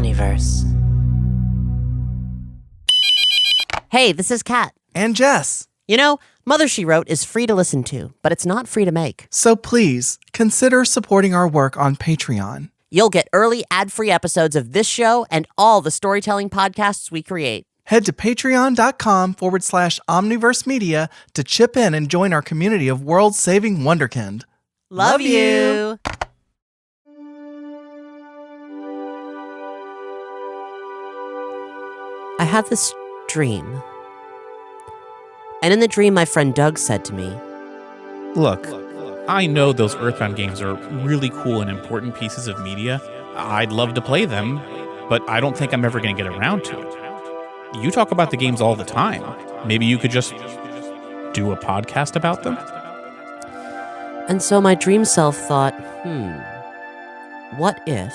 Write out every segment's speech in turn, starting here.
Omniverse. Hey, this is Cat. And Jess. You know, Mother, She Wrote is free to listen to, but it's not free to make. So please, consider supporting our work on Patreon. You'll get early ad-free episodes of this show and all the storytelling podcasts we create. Head to patreon.com/Omniverse Media to chip in and join our community of world-saving wonderkind. Love you! I had this dream. And in the dream, my friend Doug said to me, Look, I know those EarthBound games are really cool and important pieces of media. I'd love to play them, but I don't think I'm ever going to get around to it. You talk about the games all the time. Maybe you could just do a podcast about them? And so my dream self thought, what if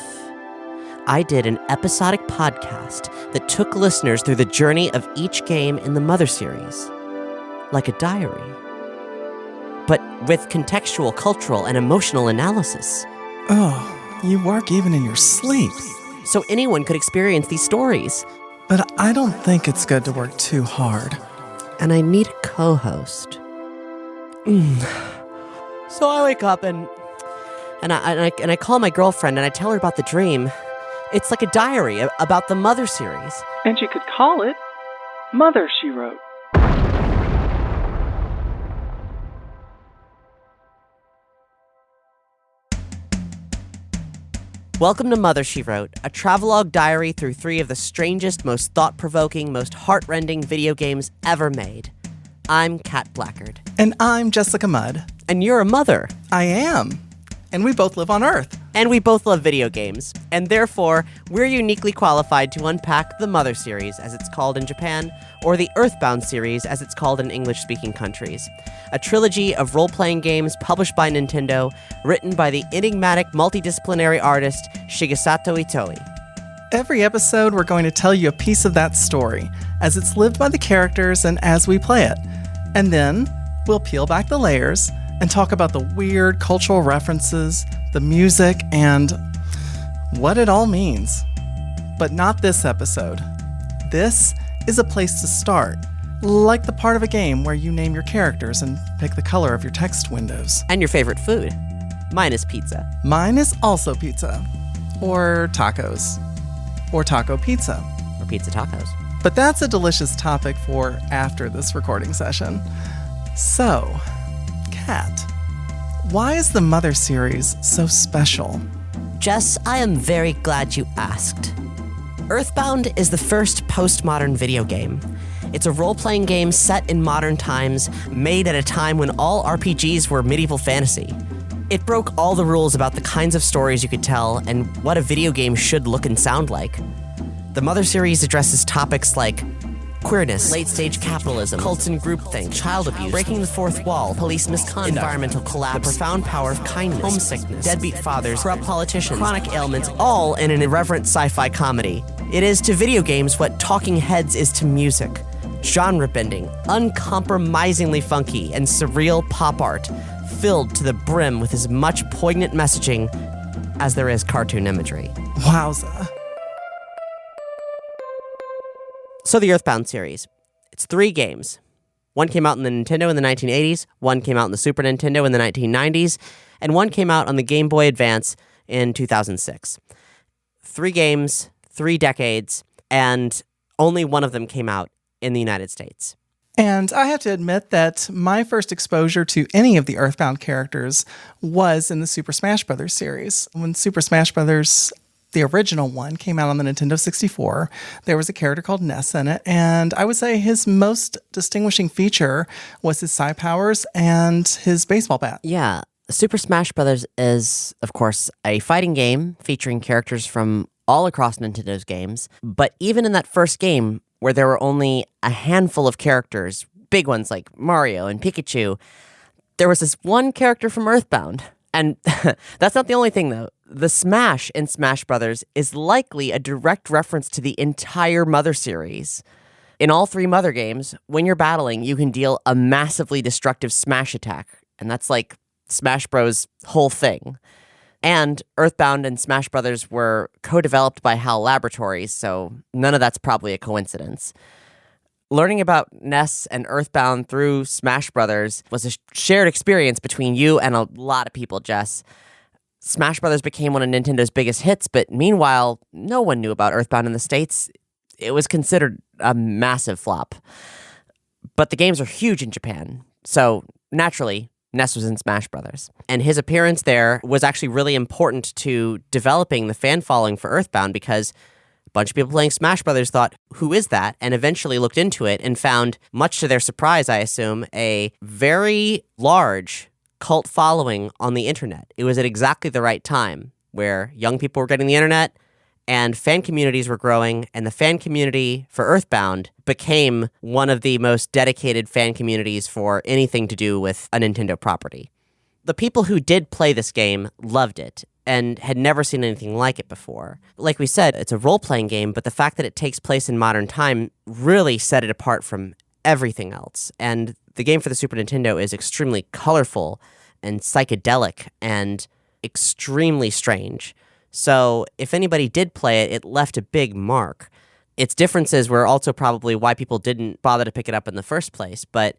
I did an episodic podcast that took listeners through the journey of each game in the Mother series? Like a diary, but with contextual, cultural, and emotional analysis. Oh, you work even in your sleep. So anyone could experience these stories. But I don't think it's good to work too hard. And I need a co-host. So I wake up and I call my girlfriend and I tell her about the dream. It's like a diary about the Mother series. And you could call it Mother, She Wrote. Welcome to Mother, She Wrote, a travelog diary through 3 of the strangest, most thought-provoking, most heart-rending video games ever made. I'm Cat Blackard. And I'm Jessica Mudd. And you're a mother. I am. And we both live on Earth. And we both love video games. And therefore, we're uniquely qualified to unpack the Mother series, as it's called in Japan, or the EarthBound series, as it's called in English-speaking countries. A trilogy of role-playing games published by Nintendo, written by the enigmatic multidisciplinary artist Shigesato Itoi. Every episode, we're going to tell you a piece of that story, as it's lived by the characters and as we play it. And then, we'll peel back the layers and talk about the weird cultural references, the music, and what it all means. But not this episode. This is a place to start, like the part of a game where you name your characters and pick the color of your text windows. And your favorite food. Mine is pizza. Mine is also pizza. Or tacos. Or taco pizza. Or pizza tacos. But that's a delicious topic for after this recording session. So, Cat, why is the Mother series so special? Jess, I am very glad you asked. EarthBound is the first postmodern video game. It's a role-playing game set in modern times, made at a time when all RPGs were medieval fantasy. It broke all the rules about the kinds of stories you could tell and what a video game should look and sound like. The Mother series addresses topics like queerness, late-stage capitalism, cults and groupthink, child abuse, breaking the fourth wall, police misconduct, environmental collapse, the profound power of kindness, homesickness, deadbeat fathers, corrupt politicians, chronic ailments, all in an irreverent sci-fi comedy. It is to video games what Talking Heads is to music. Genre-bending, uncompromisingly funky, and surreal pop art, filled to the brim with as much poignant messaging as there is cartoon imagery. Wowza. So the EarthBound series. It's 3 games. One came out on the Nintendo in the 1980s, one came out on the Super Nintendo in the 1990s, and one came out on the Game Boy Advance in 2006. 3 games, 3 decades, and only one of them came out in the United States. And I have to admit that my first exposure to any of the EarthBound characters was in the Super Smash Bros. Series. When Super Smash Bros., the original one, came out on the Nintendo 64, there was a character called Ness in it, and I would say his most distinguishing feature was his psi powers and his baseball bat. Yeah, Super Smash Bros. Is, of course, a fighting game featuring characters from all across Nintendo's games, but even in that first game, where there were only a handful of characters, big ones like Mario and Pikachu, there was this one character from EarthBound. And that's not the only thing, though. The Smash in Smash Brothers is likely a direct reference to the entire Mother series. In all 3 Mother games, when you're battling, you can deal a massively destructive smash attack, and that's like Smash Bros' whole thing. And EarthBound and Smash Brothers were co-developed by HAL Laboratories, so none of that's probably a coincidence. Learning about NES and EarthBound through Smash Brothers was a shared experience between you and a lot of people, Jess. Smash Brothers became one of Nintendo's biggest hits, but meanwhile, no one knew about EarthBound in the States. It was considered a massive flop. But the games are huge in Japan, so naturally, NES was in Smash Brothers. And his appearance there was actually really important to developing the fan following for EarthBound because a bunch of people playing Smash Brothers thought, who is that? And eventually looked into it and found, much to their surprise, I assume, a very large cult following on the internet. It was at exactly the right time where young people were getting the internet and fan communities were growing, and the fan community for EarthBound became one of the most dedicated fan communities for anything to do with a Nintendo property. The people who did play this game loved it and had never seen anything like it before. Like we said, it's a role-playing game, but the fact that it takes place in modern time really set it apart from everything else. And the game for the Super Nintendo is extremely colorful and psychedelic and extremely strange. So if anybody did play it, it left a big mark. Its differences were also probably why people didn't bother to pick it up in the first place. But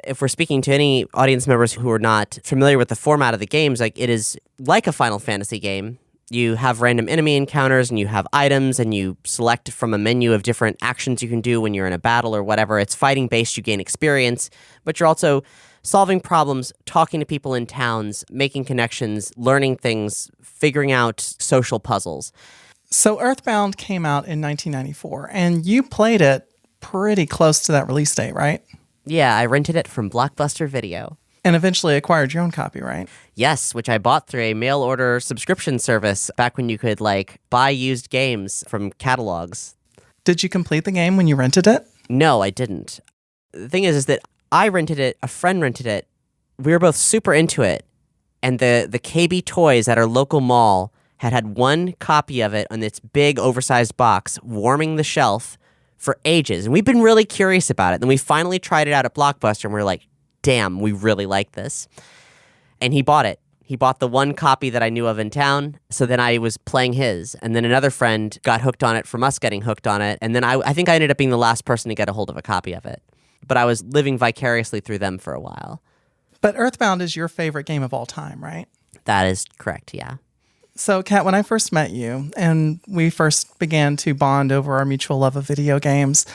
if we're speaking to any audience members who are not familiar with the format of the games, like it is like a Final Fantasy game. You have random enemy encounters and you have items and you select from a menu of different actions you can do when you're in a battle or whatever. It's fighting based, you gain experience, but you're also solving problems, talking to people in towns, making connections, learning things, figuring out social puzzles. So EarthBound came out in 1994, and you played it pretty close to that release date, right? Yeah, I rented it from Blockbuster Video. And eventually acquired your own copy, right? Yes, which I bought through a mail order subscription service back when you could, buy used games from catalogs. Did you complete the game when you rented it? No, I didn't. The thing is that I rented it, a friend rented it, we were both super into it, and the KB Toys at our local mall had one copy of it on its big, oversized box, warming the shelf for ages, and we've been really curious about it. Then we finally tried it out at Blockbuster, and we were like, damn, we really like this. And he bought it. He bought the one copy that I knew of in town, so then I was playing his, and then another friend got hooked on it from us getting hooked on it, and then I think I ended up being the last person to get a hold of a copy of it. But I was living vicariously through them for a while. But EarthBound is your favorite game of all time, right? That is correct, yeah. So, Kat, when I first met you and we first began to bond over our mutual love of video games,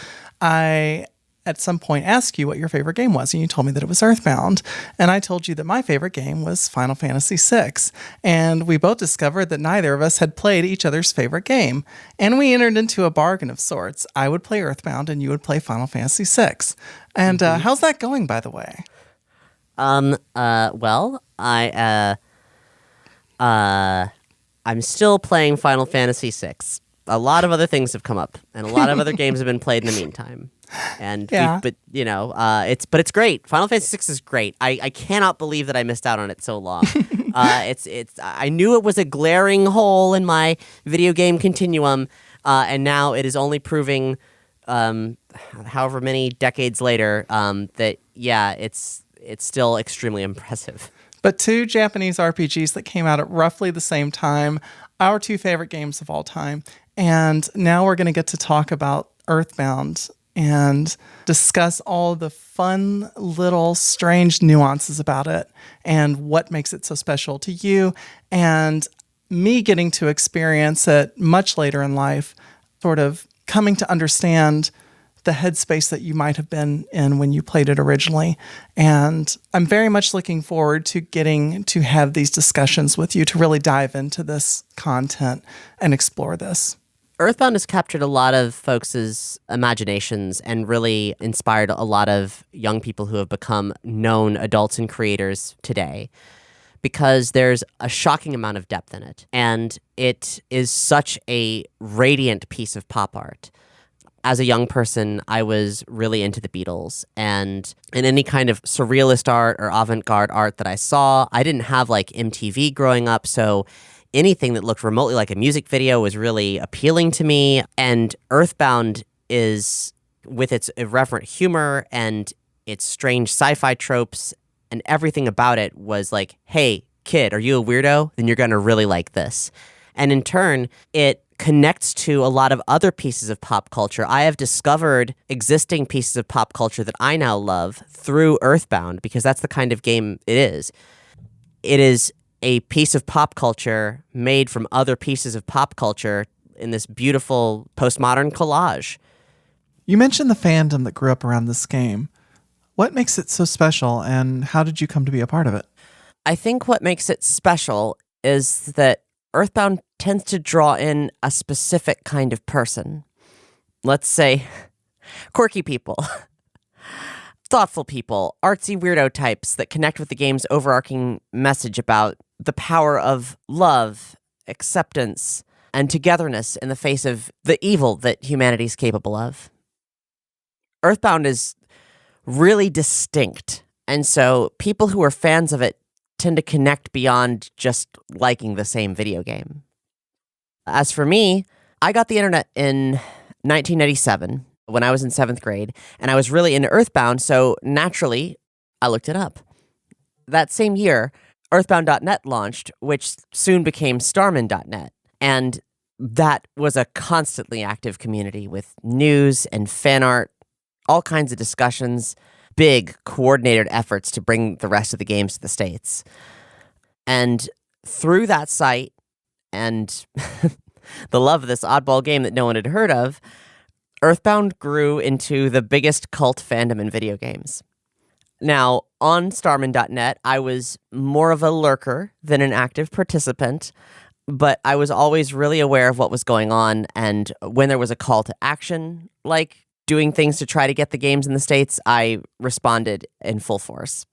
I at some point asked you what your favorite game was, and you told me that it was EarthBound. And I told you that my favorite game was Final Fantasy VI. And we both discovered that neither of us had played each other's favorite game. And we entered into a bargain of sorts. I would play EarthBound and you would play Final Fantasy VI. And how's that going, by the way? Well, I'm still playing Final Fantasy VI. A lot of other things have come up, and a lot of other games have been played in the meantime. And yeah. It's great. Final Fantasy VI is great. I cannot believe that I missed out on it so long. I knew it was a glaring hole in my video game continuum, and now it is only proving, however many decades later, that it's still extremely impressive. But two Japanese RPGs that came out at roughly the same time, our two favorite games of all time. And now we're going to get to talk about EarthBound and discuss all the fun little strange nuances about it and what makes it so special to you, and me getting to experience it much later in life, sort of coming to understand the headspace that you might have been in when you played it originally. And I'm very much looking forward to getting to have these discussions with you to really dive into this content and explore this. EarthBound has captured a lot of folks' imaginations and really inspired a lot of young people who have become known adults and creators today, because there's a shocking amount of depth in it. And it is such a radiant piece of pop art. As a young person, I was really into the Beatles, and in any kind of surrealist art or avant-garde art that I saw, I didn't have MTV growing up, so anything that looked remotely like a music video was really appealing to me. And EarthBound is, with its irreverent humor and its strange sci-fi tropes and everything about it, was like, hey, kid? Are you a weirdo? Then you're going to really like this. And in turn, it connects to a lot of other pieces of pop culture. I have discovered existing pieces of pop culture that I now love through EarthBound, because that's the kind of game it is. It is a piece of pop culture made from other pieces of pop culture in this beautiful postmodern collage. You mentioned the fandom that grew up around this game. What makes it so special, and how did you come to be a part of it? I think what makes it special is that EarthBound tends to draw in a specific kind of person. Let's say quirky people, thoughtful people, artsy weirdo types that connect with the game's overarching message about the power of love, acceptance, and togetherness in the face of the evil that humanity is capable of. EarthBound is really distinct, and so people who are fans of it tend to connect beyond just liking the same video game. As for me, I got the internet in 1997 when I was in 7th grade, and I was really into EarthBound, so naturally, I looked it up. That same year, EarthBound.net launched, which soon became Starman.net, and that was a constantly active community with news and fan art, all kinds of discussions, big coordinated efforts to bring the rest of the games to the States. And through that site and the love of this oddball game that no one had heard of, EarthBound grew into the biggest cult fandom in video games. Now, on Starman.net, I was more of a lurker than an active participant, but I was always really aware of what was going on, and when there was a call to action, like doing things to try to get the games in the States, I responded in full force.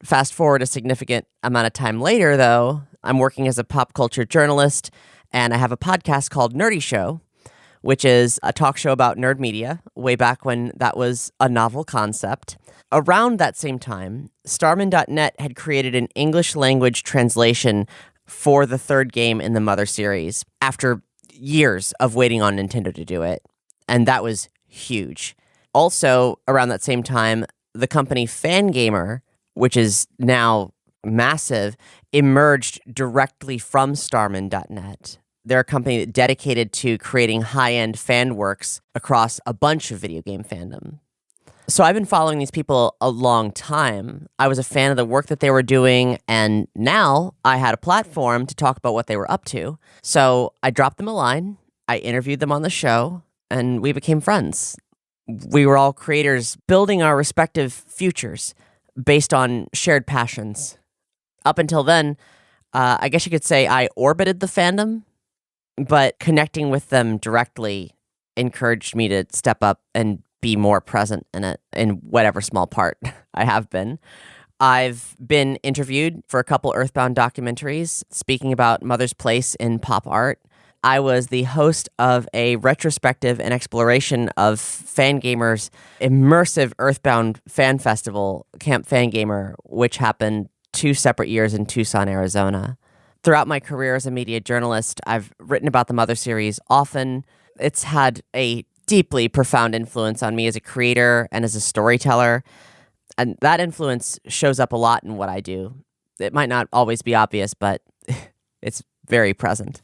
Fast forward a significant amount of time later, though, I'm working as a pop culture journalist, and I have a podcast called Nerdy Show, which is a talk show about nerd media, way back when that was a novel concept. Around that same time, Starman.net had created an English language translation for the third game in the Mother series, after years of waiting on Nintendo to do it. And that was huge. Also, around that same time, the company Fangamer, which is now massive, emerged directly from Starman.net. They're a company dedicated to creating high-end fan works across a bunch of video game fandom. So I've been following these people a long time. I was a fan of the work that they were doing, and now I had a platform to talk about what they were up to. So I dropped them a line, I interviewed them on the show, and we became friends. We were all creators building our respective futures based on shared passions. Up until then, I guess you could say I orbited the fandom, but connecting with them directly encouraged me to step up and be more present in it, in whatever small part I have been. I've been interviewed for a couple EarthBound documentaries speaking about Mother's place in pop art. I was the host of a retrospective and exploration of Fangamer's immersive EarthBound fan festival, Camp Fangamer, which happened 2 separate years in Tucson, Arizona. Throughout my career as a media journalist, I've written about the Mother series often. It's had a deeply profound influence on me as a creator and as a storyteller, and that influence shows up a lot in what I do. It might not always be obvious, but it's very present.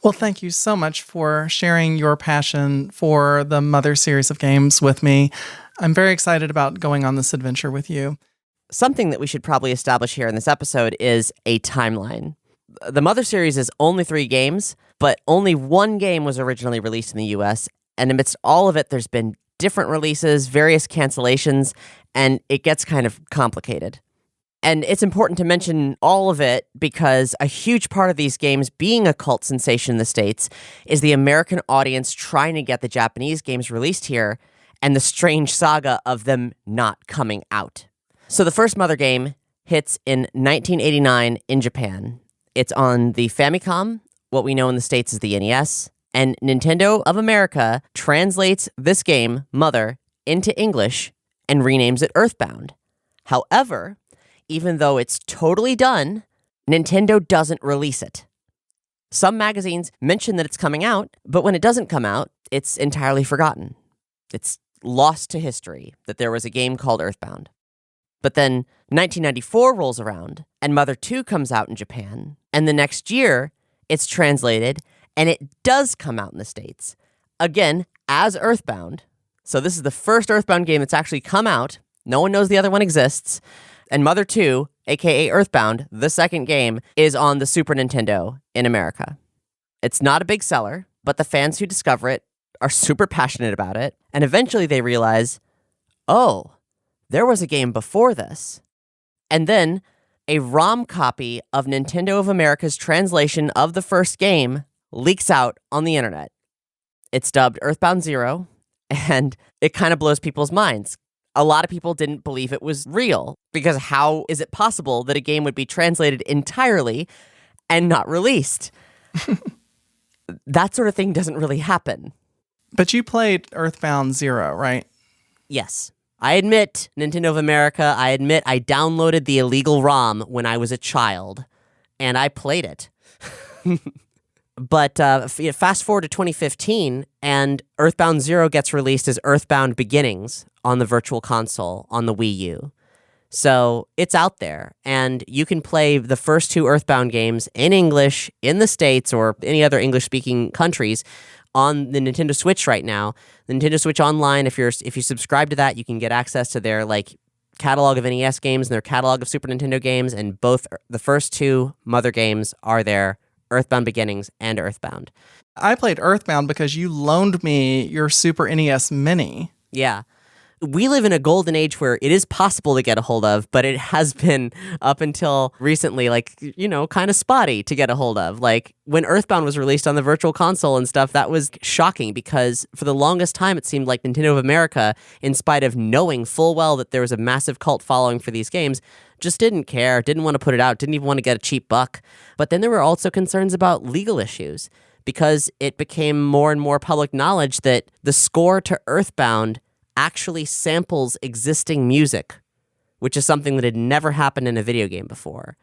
Well, thank you so much for sharing your passion for the Mother series of games with me. I'm very excited about going on this adventure with you. Something that we should probably establish here in this episode is a timeline. The Mother series is only 3 games, but only 1 game was originally released in the US, and amidst all of it, there's been different releases, various cancellations, and it gets kind of complicated. And it's important to mention all of it because a huge part of these games being a cult sensation in the States is the American audience trying to get the Japanese games released here and the strange saga of them not coming out. So the first Mother game hits in 1989 in Japan. It's on the Famicom, what we know in the States as the NES, and Nintendo of America translates this game, Mother, into English and renames it EarthBound. However, even though it's totally done, Nintendo doesn't release it. Some magazines mention that it's coming out, but when it doesn't come out, it's entirely forgotten. It's lost to history that there was a game called EarthBound. But then 1994 rolls around, and Mother 2 comes out in Japan. And the next year, it's translated, and it does come out in the States. Again, as EarthBound. So this is the first EarthBound game that's actually come out. No one knows the other one exists. And Mother 2, aka EarthBound, the second game, is on the Super Nintendo in America. It's not a big seller, but the fans who discover it are super passionate about it. And eventually they realize, oh, there was a game before this. And then a ROM copy of Nintendo of America's translation of the first game leaks out on the internet. It's dubbed EarthBound Zero, and it kind of blows people's minds. A lot of people didn't believe it was real, because how is it possible that a game would be translated entirely and not released? That sort of thing doesn't really happen. But you played EarthBound Zero, right? Yes. I admit, Nintendo of America, I admit I downloaded the illegal ROM when I was a child, and I played it. But fast forward to 2015, and EarthBound Zero gets released as EarthBound Beginnings on the Virtual Console on the Wii U. So it's out there, and you can play the first two EarthBound games in English in the States or any other English-speaking countries on the Nintendo Switch right now. The Nintendo Switch Online, if you subscribe to that, you can get access to their catalog of NES games and their catalog of Super Nintendo games, and both the first two Mother games are there. EarthBound Beginnings and EarthBound. I played EarthBound because you loaned me your Super NES Mini. Yeah. We live in a golden age where it is possible to get a hold of, but it has been up until recently, kind of spotty to get a hold of. Like, when EarthBound was released on the Virtual Console and stuff, that was shocking because for the longest time, it seemed like Nintendo of America, in spite of knowing full well that there was a massive cult following for these games, just didn't care, didn't want to put it out, didn't even want to get a cheap buck. But then there were also concerns about legal issues because it became more and more public knowledge that the score to EarthBound actually samples existing music, which is something that had never happened in a video game before.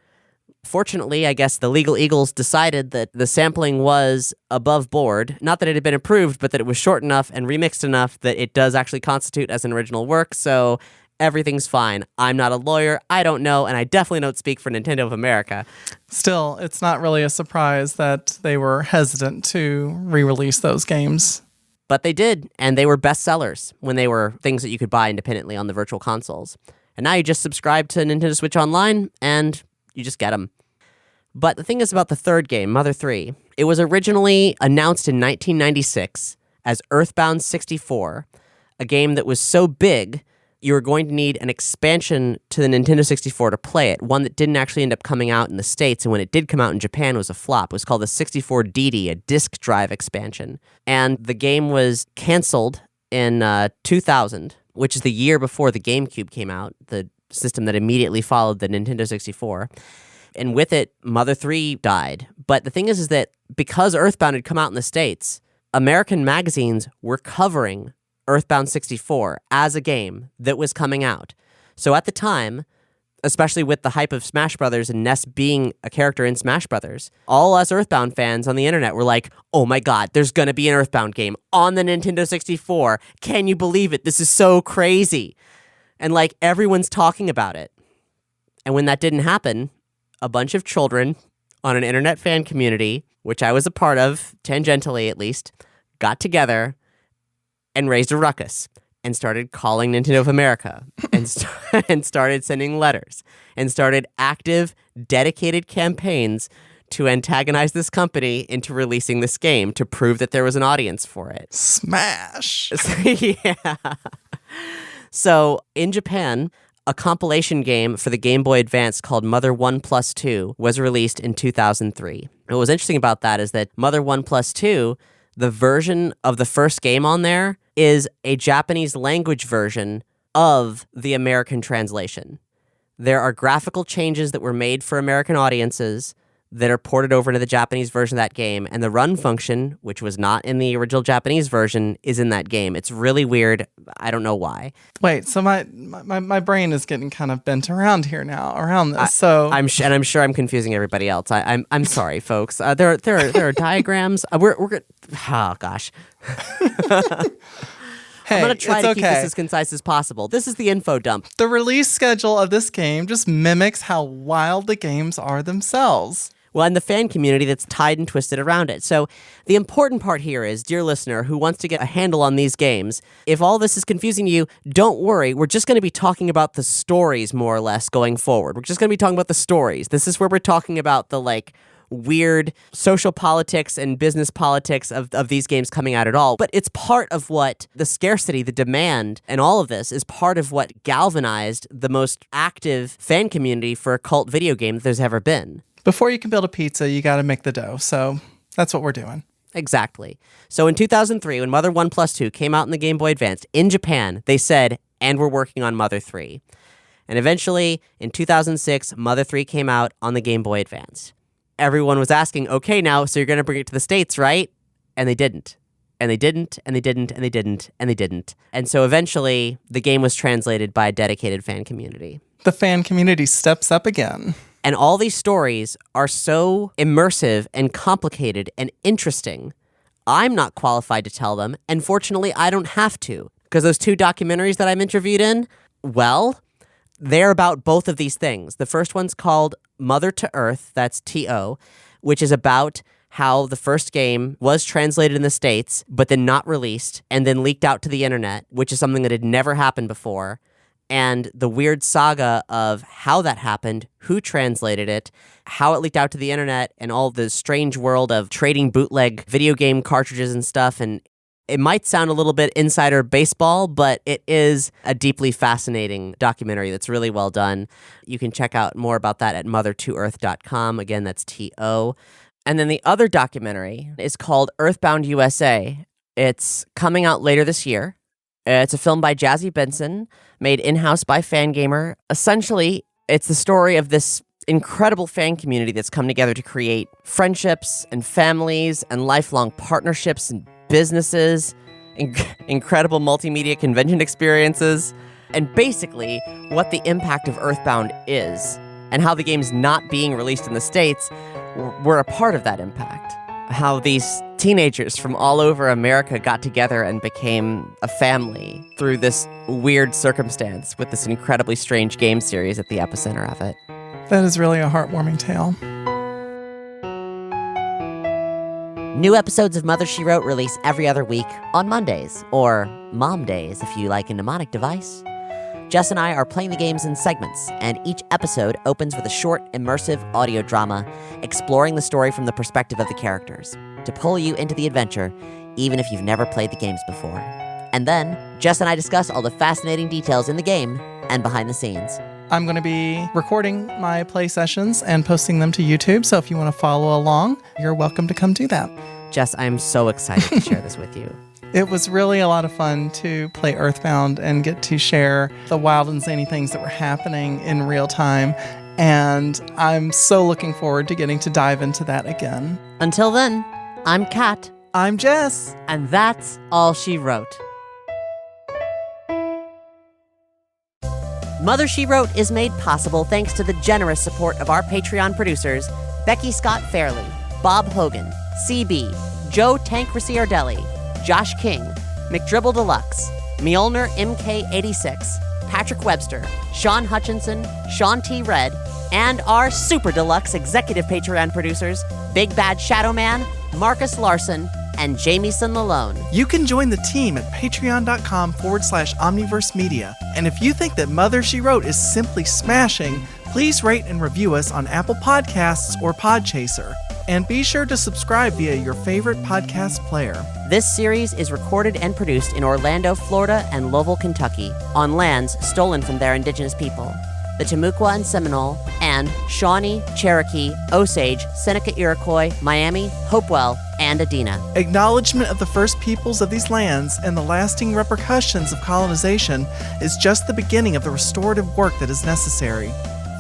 Fortunately, I guess the legal eagles decided that the sampling was above board, not that it had been approved, but that it was short enough and remixed enough that it does actually constitute as an original work, so everything's fine. I'm not a lawyer, I don't know, and I definitely don't speak for Nintendo of America. Still, it's not really a surprise that they were hesitant to re-release those games. But they did, and they were bestsellers when they were things that you could buy independently on the Virtual Consoles. And now you just subscribe to Nintendo Switch Online, and you just get them. But the thing is about the third game, Mother 3, it was originally announced in 1996 as EarthBound 64, a game that was so big you were going to need an expansion to the Nintendo 64 to play it, one that didn't actually end up coming out in the States, and when it did come out in Japan, it was a flop. It was called the 64DD, a disk drive expansion. And the game was canceled in 2000, which is the year before the GameCube came out, the system that immediately followed the Nintendo 64. And with it, Mother 3 died. But the thing is that because EarthBound had come out in the States, American magazines were covering EarthBound 64 as a game that was coming out. So at the time, especially with the hype of Smash Brothers and Ness being a character in Smash Brothers, all us EarthBound fans on the internet were like, oh my god, there's gonna be an EarthBound game on the Nintendo 64. Can you believe it? This is so crazy. And everyone's talking about it. And when that didn't happen, a bunch of children on an internet fan community, which I was a part of, tangentially at least, got together and raised a ruckus and started calling Nintendo of America and started sending letters and started active, dedicated campaigns to antagonize this company into releasing this game to prove that there was an audience for it. Smash! Yeah. So in Japan, a compilation game for the Game Boy Advance called Mother 1+2 was released in 2003. What was interesting about that is that Mother 1+2, the version of the first game on there, is a Japanese language version of the American translation. There are graphical changes that were made for American audiences that are ported over into the Japanese version of that game, and the run function, which was not in the original Japanese version, is in that game. It's really weird. I don't know why. Wait, so my brain is getting kind of bent around here now, around this. I'm sure I'm confusing everybody else. I'm sorry, folks. There are diagrams. We're oh gosh. Hey, I'm going to try it's to keep okay. this as concise as possible. This is the info dump. The release schedule of this game just mimics how wild the games are themselves. Well, and the fan community that's tied and twisted around it. So the important part here is, dear listener who wants to get a handle on these games, if all this is confusing you, don't worry. We're just going to be talking about the stories more or less going forward. We're just going to be talking about the stories. This is where we're talking about the weird social politics and business politics of these games coming out at all. But it's part of what the scarcity, the demand, and all of this is part of what galvanized the most active fan community for a cult video game that there's ever been. Before you can build a pizza, you got to make the dough. So that's what we're doing. Exactly. So in 2003, when Mother 1+2 came out in the Game Boy Advance, in Japan, they said, and we're working on Mother 3. And eventually, in 2006, Mother 3 came out on the Game Boy Advance. Everyone was asking, okay, now, so you're going to bring it to the States, right? And they didn't. And they didn't, and they didn't, and they didn't, and they didn't. And so eventually, the game was translated by a dedicated fan community. The fan community steps up again. And all these stories are so immersive and complicated and interesting. I'm not qualified to tell them, and fortunately, I don't have to. Because those 2 documentaries that I'm interviewed in, well, they're about both of these things. The first one's called Mother to Earth, that's T.O., which is about how the first game was translated in the States, but then not released, and then leaked out to the internet, which is something that had never happened before. And the weird saga of how that happened, who translated it, how it leaked out to the internet, and all the strange world of trading bootleg video game cartridges and stuff. And it might sound a little bit insider baseball, but it is a deeply fascinating documentary that's really well done. You can check out more about that at mother2earth.com. Again, that's T-O. And then the other documentary is called EarthBound USA. It's coming out later this year. It's a film by Jazzy Benson, made in-house by Fangamer. Essentially, it's the story of this incredible fan community that's come together to create friendships and families and lifelong partnerships and businesses, incredible multimedia convention experiences, and basically what the impact of EarthBound is, and how the games not being released in the States were a part of that impact. How these teenagers from all over America got together and became a family through this weird circumstance with this incredibly strange game series at the epicenter of it. That is really a heartwarming tale. New episodes of Mother, She Wrote release every other week on Mondays, or Mom Days if you like a mnemonic device. Jess and I are playing the games in segments, and each episode opens with a short, immersive audio drama exploring the story from the perspective of the characters, to pull you into the adventure, even if you've never played the games before. And then, Jess and I discuss all the fascinating details in the game and behind the scenes. I'm going to be recording my play sessions and posting them to YouTube, so if you want to follow along, you're welcome to come do that. Jess, I am so excited to share this with you. It was really a lot of fun to play EarthBound and get to share the wild and zany things that were happening in real time. And I'm so looking forward to getting to dive into that again. Until then, I'm Kat. I'm Jess. And that's all she wrote. Mother, She Wrote is made possible thanks to the generous support of our Patreon producers, Becky Scott Fairley, Bob Hogan, CB, Joe Tank Ricciardelli, Josh King, McDribble Deluxe, Mjolnir MK86, Patrick Webster, Sean Hutchinson, Sean T. Red, and our super deluxe executive Patreon producers, Big Bad Shadow Man, Marcus Larson, and Jamieson Malone. You can join the team at patreon.com/Omniverse Media. And if you think that Mother, She Wrote is simply smashing, please rate and review us on Apple Podcasts or Podchaser. And be sure to subscribe via your favorite podcast player. This series is recorded and produced in Orlando, Florida, and Louisville, Kentucky, on lands stolen from their indigenous people, the Timucua and Seminole, and Shawnee, Cherokee, Osage, Seneca Iroquois, Miami, Hopewell, and Adena. Acknowledgement of the first peoples of these lands and the lasting repercussions of colonization is just the beginning of the restorative work that is necessary.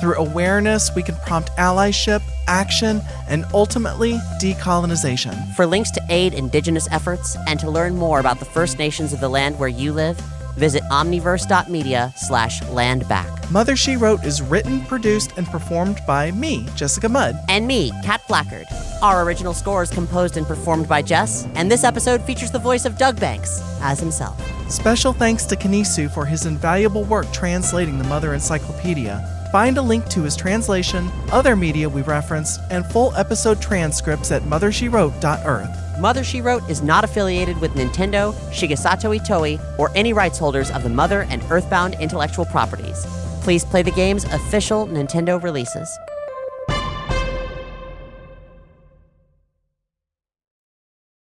Through awareness, we can prompt allyship, action, and ultimately decolonization. For links to aid Indigenous efforts and to learn more about the First Nations of the land where you live, visit omniverse.media/landback. Mother, She Wrote is written, produced, and performed by me, Jessica Mudd. And me, Kat Blackard. Our original score is composed and performed by Jess, and this episode features the voice of Doug Banks as himself. Special thanks to Kanisu for his invaluable work translating the Mother Encyclopedia. Find a link to his translation, other media we referenced, and full episode transcripts at mothershewrote.earth. Mother She Wrote is not affiliated with Nintendo, Shigesato Itoi, or any rights holders of the Mother and EarthBound intellectual properties. Please play the game's official Nintendo releases.